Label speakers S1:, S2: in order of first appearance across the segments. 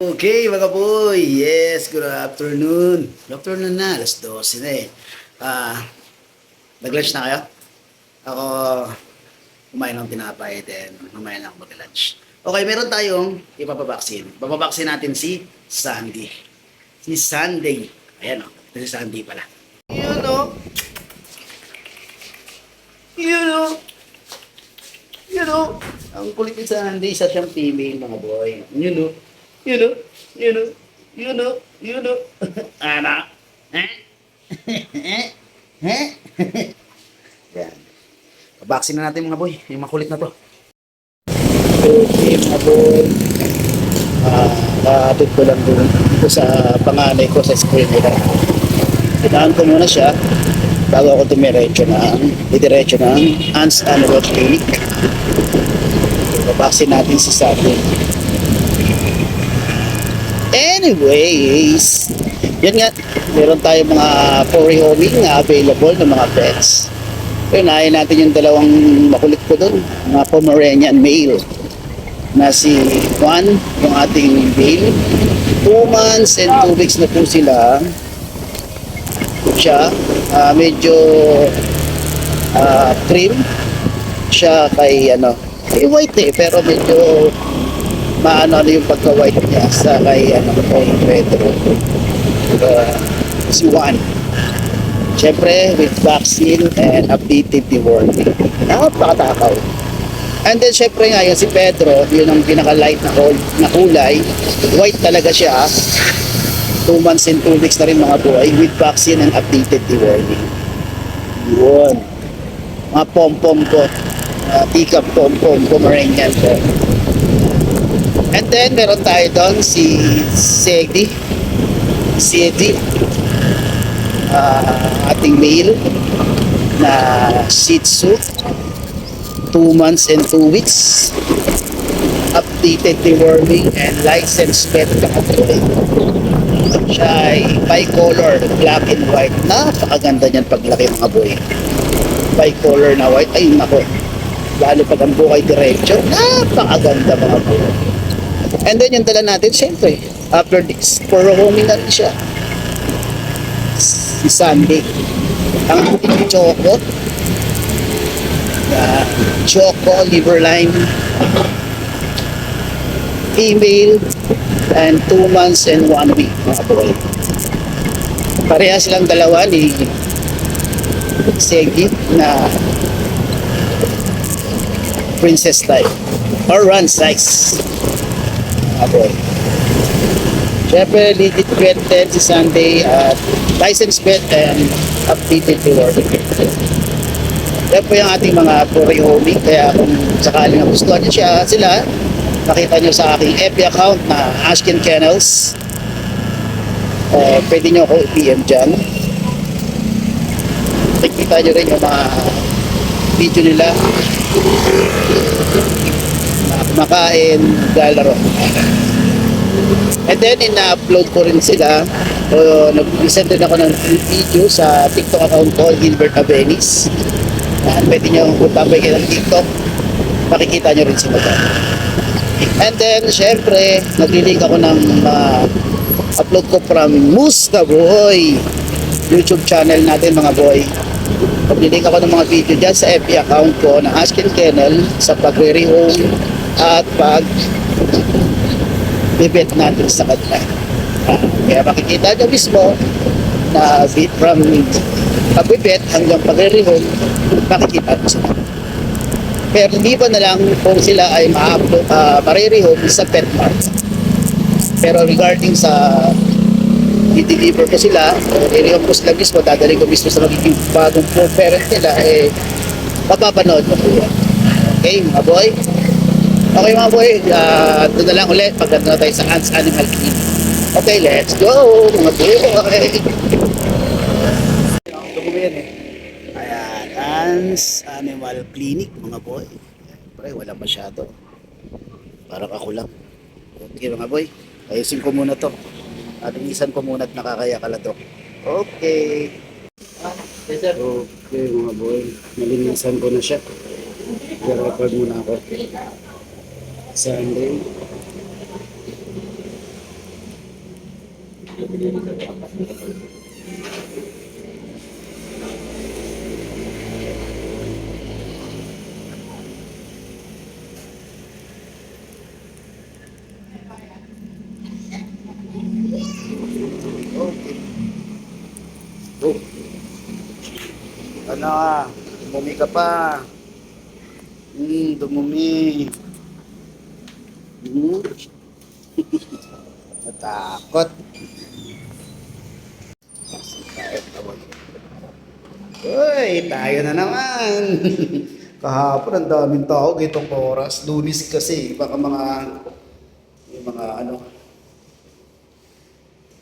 S1: Okay, mga boy. Yes, good afternoon. Good afternoon na. Alas 12 na eh. Ah, nag-lunch na kayo? Ako, kumain ng tinapay, then mamaya lang mag-lunch. Okay, meron tayong ipapabaksin. Papabaksin natin si Sandy. Si Sunday. Ayan o. Si Sandy pala. Yun o. Yun o. Yun o. Ang kulit ni Sandy. Isa siyang female, mga boy. Yun o. Yun o. Yun o. Yun o. Yun o. Anak. Eh? Eh? Yan. Pabaksin na natin mga boy. Yung makulit na to. Okay mga boy. Kaatid ko lang dito sa panganay ko sa school nila. Pinaan ko muna siya bago ako didiretso ng Ants Animal Clinic. Pabaksin natin si Saturday. Anyways, yan nga, meron tayong mga for-rehoming na available ng mga pets. Unahin natin yung dalawang makulit ko doon, mga Pomeranian male na si Juan, yung ating male. 2 months and 2 weeks na po sila. Siya, medyo cream siya kay white pero medyo maano yung pagka-white niya sa kay kay Pedro. Si Juan. Siyempre, with vaccine and updated the warning. Napakatakaw. And then, siyempre nga, yung si Pedro, yun ang pinaka-light na kulay. White talaga siya. 2 months and 2 weeks na rin mga buhay with vaccine and updated the warning. Yun. Mga pom-pom ko. Teacup pom-pom, Pomeranian ko. And then, meron tayo doon si Sedi. Ating male na Shih Tzu. 2 months and 2 weeks. Updated deworming and licensed pet control. Siya ay bicolor, black and white. Napakaganda niyan paglaki mga boy. Bicolor na white. Ay nako. Lalo pag ang buhay diretso. Napakaganda mga boy. And then yung dala natin, siyempre, after this, for homing na rin siya. Si Sunday. Ang ating Choco. Choco, liver line. Female. And 2 months and 1 week. Mga boy. Pareha silang dalawa ni Segi na princess type. Or run size. Mga boy. Siyempre, legit pet din si Sunday at licensed pet and updated reward. Yan po yung ating mga for-rehoming. Kaya kung sakaling nagustuhan niyo sila, nakita nyo sa aking FB account na Ashkin Kennels. Pwede nyo ako i-PM dyan. Nakikita nyo rin yung mga video nila. Kumakain, lalaro. And then, ina-upload ko rin sila. Nag-send rin ako ng video sa TikTok account ko, Gilbert Avenis. Pwede nyo kung tabay kayo ng TikTok, makikita nyo rin sila dyan. And then, syempre, nag-link ako ng upload ko from Musta Boy YouTube channel natin mga boy. Nag-link ako ng mga video dyan sa FB account ko na Ashkin Kennel sa pagre-rehome at bibet natin sa kanila. Kaya makikita nyo mismo na from pagbibet hanggang pagre-rehome, makikita nyo sila. Pero hindi pa na lang kung sila ay marerehome sa pet mart. Pero regarding sa i-deliver ko sila, i-rehome ko sila mismo, dadali ko mismo sa magiging bagong parent nila, mapapanood mo po yan. Okay, mga boy? Okay mga boy, doon na lang ulit pagdating na tayo sa Ants Animal Clinic. Okay, let's go mga boy. Okay. Ayan, Ants Animal Clinic mga boy. Pre, wala masyado. Parang ako lang. Okay mga boy, ayusin ko muna to. Linisan ko muna at nakakayakalatok. Okay.
S2: Yes, sir.
S1: Okay mga boy, nalinisan ko na siya. I-record muna ako. Sunday. Okay. Oh. Ano dumumi ka pa. Dumumi. Natakot. Uy, tayo na naman. Kahapon ang daming tao gitong oras. Lunis kasi baka yung mga ano.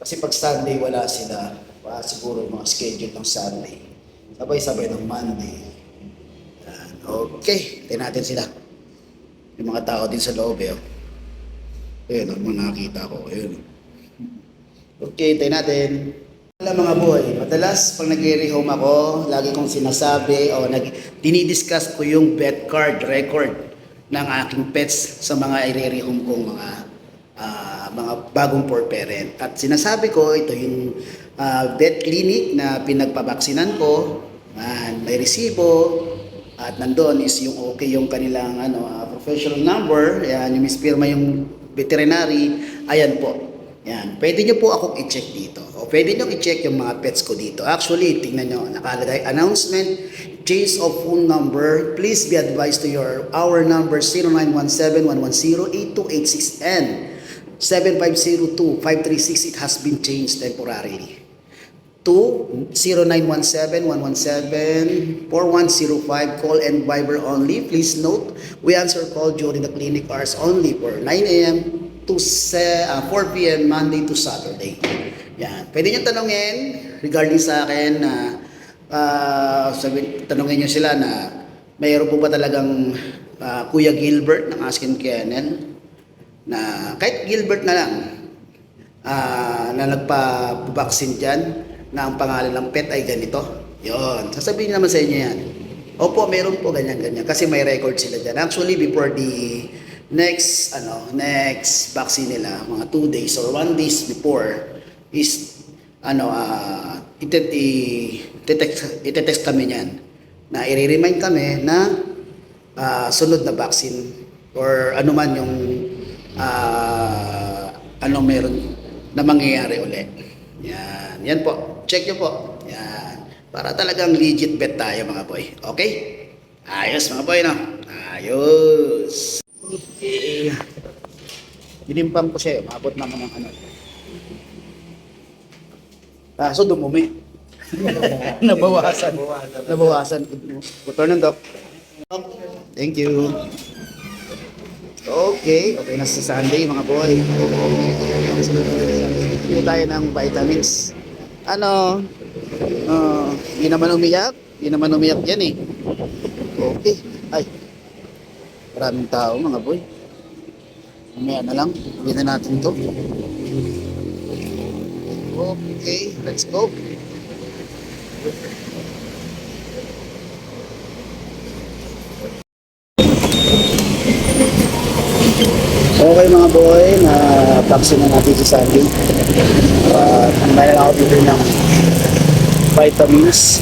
S1: Kasi pag Sunday wala sila. Siguro mga schedule ng Sunday. Sabay-sabay ng Monday. Yan. Okay, tayo natin sila. Yung mga tao din sa loob eh. Ayun, ang mga nakita ko. Ayun. Okay, tayo natin. Mga boy, madalas pag nagre-rehome ako, lagi kong sinasabi o dinidiscuss ko yung vet card record ng aking pets sa mga i-rehome kong mga bagong for parent. At sinasabi ko, ito yung vet clinic na pinagpabaksinan ko, may resibo, at nandoon is yung okay yung kanilang professional number, yan, yung mispirma yung veterinary, ayan po. Yan, pwede nyo po akong i-check dito. O pwede nyo i-check yung mga pets ko dito. Actually, tingnan nyo, nakalagay, announcement, change of phone number. Please be advised to our number 0917-110-8286 and 7502-536. It has been changed temporarily to 0917-117-4105. Call and Viber only. Please note, we answer call during the clinic hours only for 9 a.m. to 4 p.m. Monday to Saturday. Yan. Pwede nyo tanongin regarding sa akin na tanongin nyo sila na mayroon po ba talagang Kuya Gilbert ng Askin Kennel na kahit Gilbert na lang na nagpa-vaccine dyan na ang pangalan ng pet ay ganito. Yon. Sasabihin naman sa inyo yan. Opo, meron po ganyan-ganyan kasi may record sila dyan. Actually, before the next vaccine nila, mga 2 days or 1 days before is itetext kami niyan na i-remind kami na sunod na vaccine or ano man yung meron na mangyayari ulit. Yan po. Check nyo po. Yan. Para talagang legit bet tayo mga boy. Okay? Ayos mga boy, no? Ayos. Okay. Dinimpang ko siya, maabot naman ng so dumumi. Nabawasan. Butor ng doc. Thank you. Okay na sa Sunday mga boy. Hindi tayo ng vitamins. Hindi naman umiyak yan eh. Okay. Ay. Maraming tao mga boy. Mamaya na lang. Hindi na natin to. Okay, let's go. Okay mga boy, na-vaccine na natin si Sandy. May lang ako dito ng vitamins.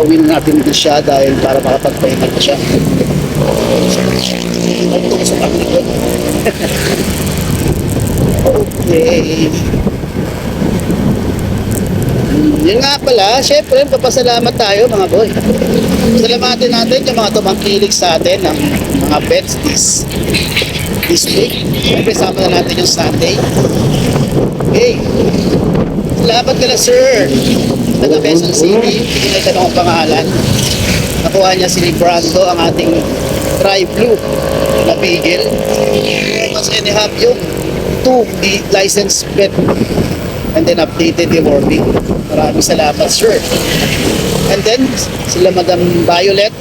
S1: Uwi na natin dito siya dahil para makapagpahinga na siya. Okay. Yun nga pala, syempre papasalamat tayo mga boy. Salamatin natin yung mga tumangkilig sa atin ng mga pets this week. Syempre sama na natin yung Sunday. Okay. Salamat ka na sir. Taga Quezon City, pinay ka ng pangalan. Nakuha niya si Brando, ang ating Tri-Blue na Beagle. Mas have yung 2 licensed pet and then updated yung warming. Maraming salamat sir. And then sila Madam Violet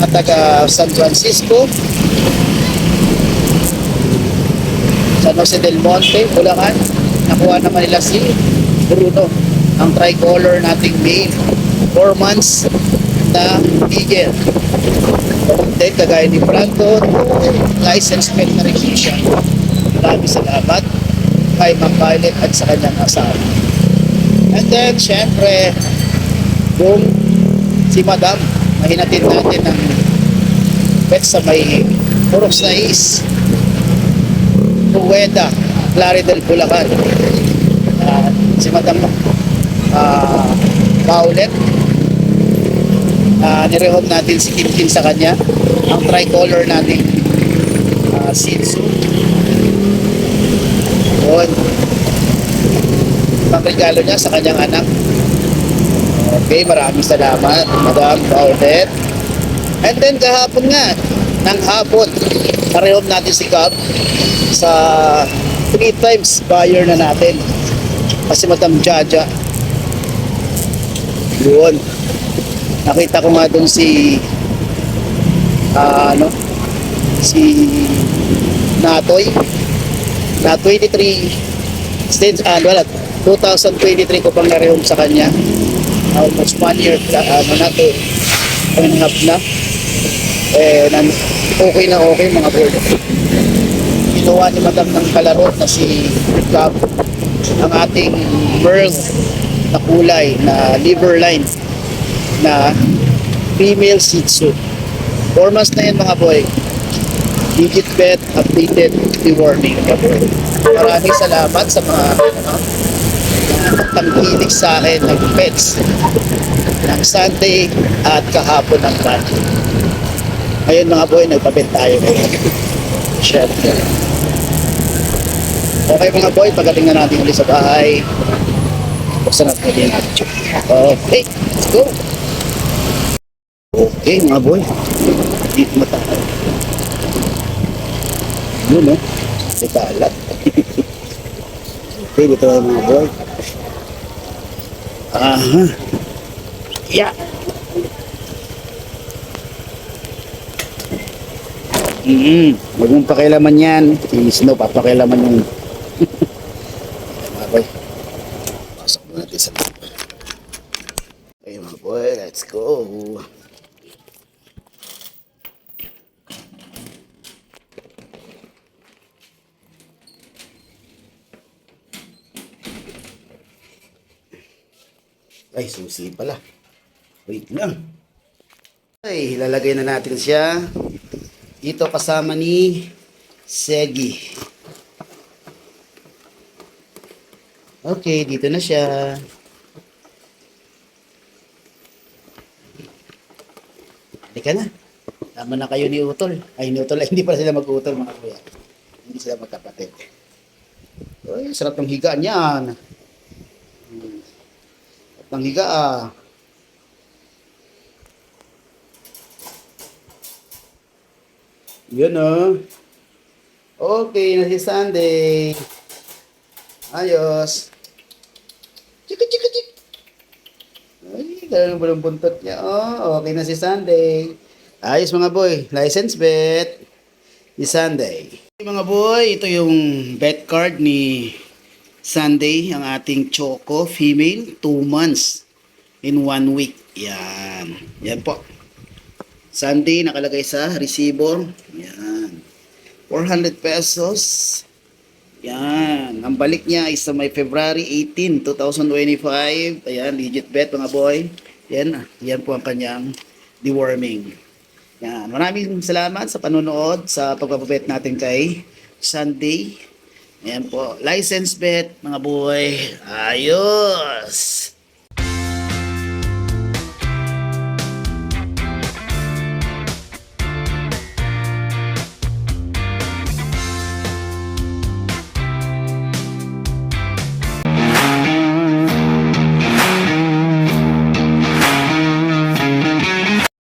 S1: at taga San Francisco, San Jose del Monte, Bulacan. Nakuha naman nila si Bruno, ang tricolor nating male, 4 months na Beagle. Then kagaya ni Brando, license pet na rin siya. Maraming salamat. kay Ma'am Violet at sa kanyang asawa. And then, syempre, yung si Madam, mahinatid natin ng pet sa may Puros na is Rueda, Claridel, Bulacan. Si Madam Violet, nirehome natin si Tintin sa kanya. Ang tricolor natin Shih Tzu. Yun. Pangregalo niya sa kanyang anak. Okay, maraming salamat, Madam Violet. And then kahapon nga, ng hapon, narehome natin si Cub sa 3 times buyer na natin. Kasi Madam Jaja. Yun. Nakita ko nga dun si si Natoy na 2023 ko pang narehome sa kanya. Almost 1 year na to, and half na. Okay na okay mga board. Ginawa ni Madam ng kalaro na si Gab ang ating Merl na kulay na liver line na female Shih Tzu. 4 months na yan mga boy. Digit vet, updated, deworming mga boy. Maraming salamat sa mga tangkilik sa akin ng pets ng Sunday at kahapon ng Monday. Ngayon mga boy, nagpapit tayo ngayon. Shelter. Okay mga boy, pagdating na natin ulit sa bahay, buksan natin ulit yung YouTube. Okay, let's go! Okay mga boy, dito na tayo. Yun no, italat. Okay, dito na mga boy. Aha. Yeah. Huwag mong pakialaman yan. Si Snow, papakialaman yung mga boy. Pasok mo natin sa loob. Okay mga boy, let's go. Ay, susi pala. Wait lang. Ay, lalagay na natin siya. Dito kasama ni Segi. Okay, dito na siya. Halika na. Tama na kayo ni Utol. Ay, ni Utol. Ay, hindi pala sila mag-utol mga kuya. Hindi sila magkapatid. Ay, sarap ng higaan yan. Ng higa Yun o. Okay na si Sunday. Ayos. Chika chika chik. Ay, ganun ba ng buntot niya? Oh, okay na si Sunday. Ayos mga boy. License bet. Si Sunday. Mga boy, ito yung bet card ni Sunday, ang ating Choco female, 2 months in 1 week. Yan. Yan po. Sunday nakalagay sa receiver. Yan. 400 pesos. Yan. Ang balik niya ay sa may February 18, 2025. Ayan, legit bet mga boy. Yan. Yan po ang kanyang deworming. Yan. Maraming salamat sa panonood sa pagpapabet natin kay Sunday. Ayan po, license bet mga boy. Ayos!